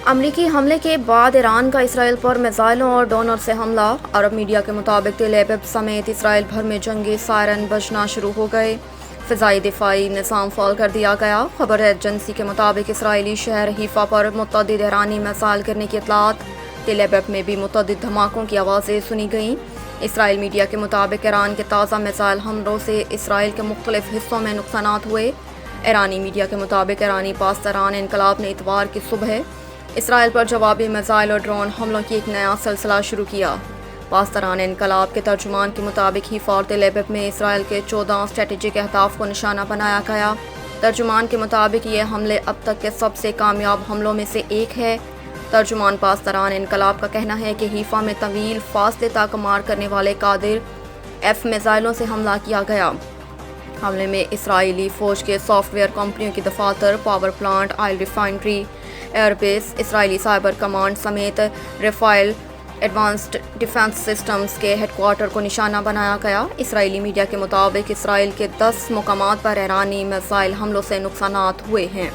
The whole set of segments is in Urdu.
امریکی حملے کے بعد ایران کا اسرائیل پر میزائلوں اور ڈرونوں سے حملہ۔ عرب میڈیا کے مطابق تل ابیب سمیت اسرائیل بھر میں جنگی سائرن بجنا شروع ہو گئے۔ فضائی دفاعی نظام فعال کر دیا گیا۔ خبر ایجنسی کے مطابق اسرائیلی شہر حیفا پر متعدد ایرانی میزائل گرنے کی اطلاعات۔ تل ابیب میں بھی متعدد دھماکوں کی آوازیں سنی گئیں۔ اسرائیل میڈیا کے مطابق ایران کے تازہ میزائل حملوں سے اسرائیل کے مختلف حصوں میں نقصانات ہوئے۔ ایرانی میڈیا کے مطابق ایرانی پاسداران انقلاب نے اتوار کی صبح اسرائیل پر جوابی میزائل اور ڈرون حملوں کی ایک نیا سلسلہ شروع کیا۔ پاسداران انقلاب کے ترجمان کے مطابق حیفا اور تل ابیب میں اسرائیل کے 14 اسٹریٹجک اہداف کو نشانہ بنایا گیا۔ ترجمان کے مطابق یہ حملے اب تک کے سب سے کامیاب حملوں میں سے ایک ہے۔ ترجمان پاسداران انقلاب کا کہنا ہے کہ حیفا میں طویل فاصلے تک مار کرنے والے قادر ایف میزائلوں سے حملہ کیا گیا۔ حملے میں اسرائیلی فوج کے سافٹ ویئر کمپنیوں کی دفاتر، power plant, oil refinery, air base, اسرائیلی سائبر کمانڈ سمیت رافیل ایڈوانسڈ ڈیفنس سسٹمز کے ہیڈ کوارٹر کو نشانہ بنایا گیا۔ اسرائیلی میڈیا کے مطابق اسرائیل کے 10 مقامات پر ایرانی میزائل حملوں سے نقصانات ہوئے ہیں۔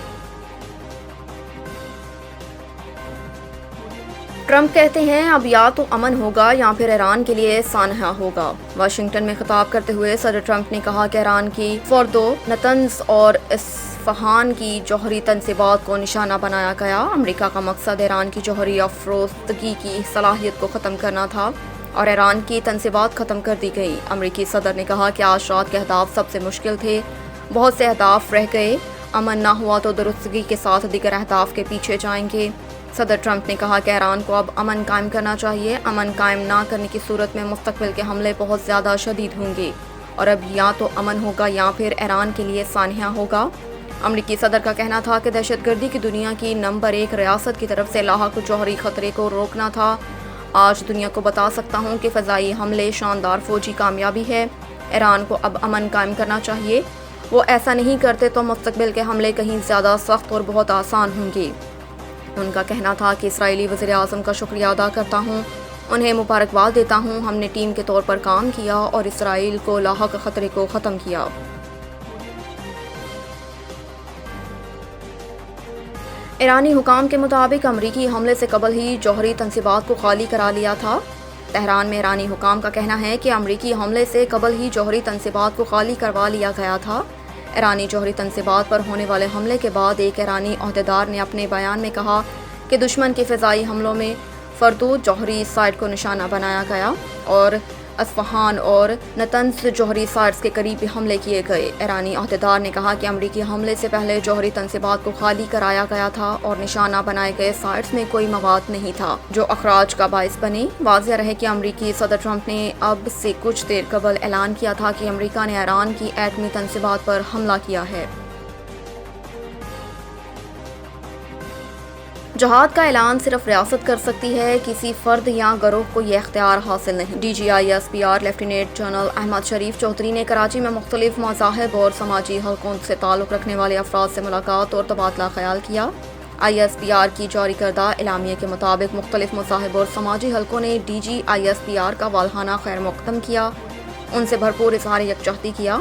ٹرمپ کہتے ہیں اب یا تو امن ہوگا یا پھر ایران کے لیے سانحہ ہوگا۔ واشنگٹن میں خطاب کرتے ہوئے صدر ٹرمپ نے کہا کہ ایران کی فوردو، نتنز اور اصفہان کی جوہری تنصیبات کو نشانہ بنایا گیا۔ امریکہ کا مقصد ایران کی جوہری افروختگی کی صلاحیت کو ختم کرنا تھا اور ایران کی تنصیبات ختم کر دی گئی۔ امریکی صدر نے کہا کہ آج رات کے اہداف سب سے مشکل تھے، بہت سے اہداف رہ گئے، امن نہ ہوا تو درستگی کے ساتھ دیگر اہداف کے پیچھے جائیں گے۔ صدر ٹرمپ نے کہا کہ ایران کو اب امن قائم کرنا چاہیے۔ امن قائم نہ کرنے کی صورت میں مستقبل کے حملے بہت زیادہ شدید ہوں گے اور اب یا تو امن ہوگا یا پھر ایران کے لیے سانحہ ہوگا۔ امریکی صدر کا کہنا تھا کہ دہشت گردی کی دنیا کی نمبر 1 ریاست کی طرف سے لاحق جوہری خطرے کو روکنا تھا۔ آج دنیا کو بتا سکتا ہوں کہ فضائی حملے شاندار فوجی کامیابی ہے۔ ایران کو اب امن قائم کرنا چاہیے۔ وہ ایسا نہیں کرتے تو مستقبل کے حملے کہیں زیادہ سخت اور بہت آسان ہوں گے۔ ان کا کہنا تھا کہ اسرائیلی وزیر اعظم کا شکریہ ادا کرتا ہوں، انہیں مبارکباد دیتا ہوں، ہم نے ٹیم کے طور پر کام کیا اور اسرائیل کو لاحق خطرے کو ختم کیا۔ ایرانی حکام کے مطابق امریکی حملے سے قبل ہی جوہری تنصیبات کو خالی کرا لیا تھا۔ تہران میں ایرانی حکام کا کہنا ہے کہ امریکی حملے سے قبل ہی جوہری تنصیبات کو خالی کروا لیا گیا تھا۔ ایرانی جوہری تنصیبات پر ہونے والے حملے کے بعد ایک ایرانی عہدیدار نے اپنے بیان میں کہا کہ دشمن کے فضائی حملوں میں فردو جوہری سائٹ کو نشانہ بنایا گیا اور اصفہان اور نتنز جوہری سائٹس کے قریب بھی حملے کیے گئے۔ ایرانی عہدیدار نے کہا کہ امریکی حملے سے پہلے جوہری تنصیبات کو خالی کرایا گیا تھا اور نشانہ بنائے گئے سائٹس میں کوئی مواد نہیں تھا جو اخراج کا باعث بنے۔ واضح رہے کہ امریکی صدر ٹرمپ نے اب سے کچھ دیر قبل اعلان کیا تھا کہ امریکہ نے ایران کی ایٹمی تنصیبات پر حملہ کیا ہے۔ جہاد کا اعلان صرف ریاست کر سکتی ہے، کسی فرد یا گروہ کو یہ اختیار حاصل نہیں۔ D G I S P R lieutenant general Ahmed Sharif Chaudhry نے کراچی میں مختلف مذاہب اور سماجی حلقوں سے تعلق رکھنے والے افراد سے ملاقات اور تبادلہ خیال کیا۔ آئی ایس پی آر کی جاری کردہ اعلامیے کے مطابق مختلف مذاہب اور سماجی حلقوں نے D G I S P R کا والہانہ خیر مقدم کیا، ان سے بھرپور اظہار یکجہتی کیا۔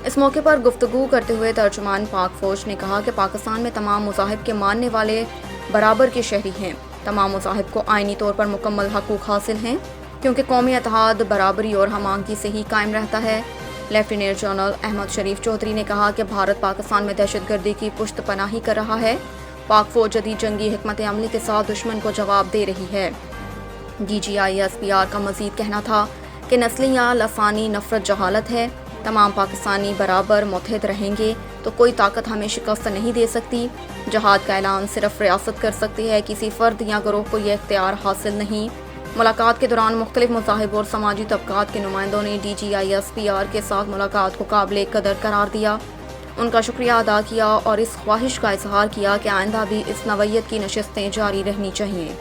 اس موقع پر گفتگو کرتے ہوئے ترجمان پاک فوج نے کہا کہ پاکستان میں تمام مذاہب کے ماننے والے برابر کے شہری ہیں۔ تمام مذاہب کو آئینی طور پر مکمل حقوق حاصل ہیں کیونکہ قومی اتحاد برابری اور ہم آہنگی سے ہی قائم رہتا ہے۔ لیفٹیننٹ جنرل احمد شریف چودھری نے کہا کہ بھارت پاکستان میں دہشت گردی کی پشت پناہی کر رہا ہے۔ پاک فوج جدید جنگی حکمت عملی کے ساتھ دشمن کو جواب دے رہی ہے۔ D G I S P R کا مزید کہنا تھا کہ نسلی یا لسانی نفرت جہالت ہے۔ تمام پاکستانی برابر متحد رہیں گے تو کوئی طاقت ہمیں شکست نہیں دے سکتی۔ جہاد کا اعلان صرف ریاست کر سکتی ہے، کسی فرد یا گروہ کو یہ اختیار حاصل نہیں۔ ملاقات کے دوران مختلف مذاہب اور سماجی طبقات کے نمائندوں نے D G I S P R کے ساتھ ملاقات کو قابل قدر قرار دیا، ان کا شکریہ ادا کیا اور اس خواہش کا اظہار کیا کہ آئندہ بھی اس نوعیت کی نشستیں جاری رہنی چاہیے۔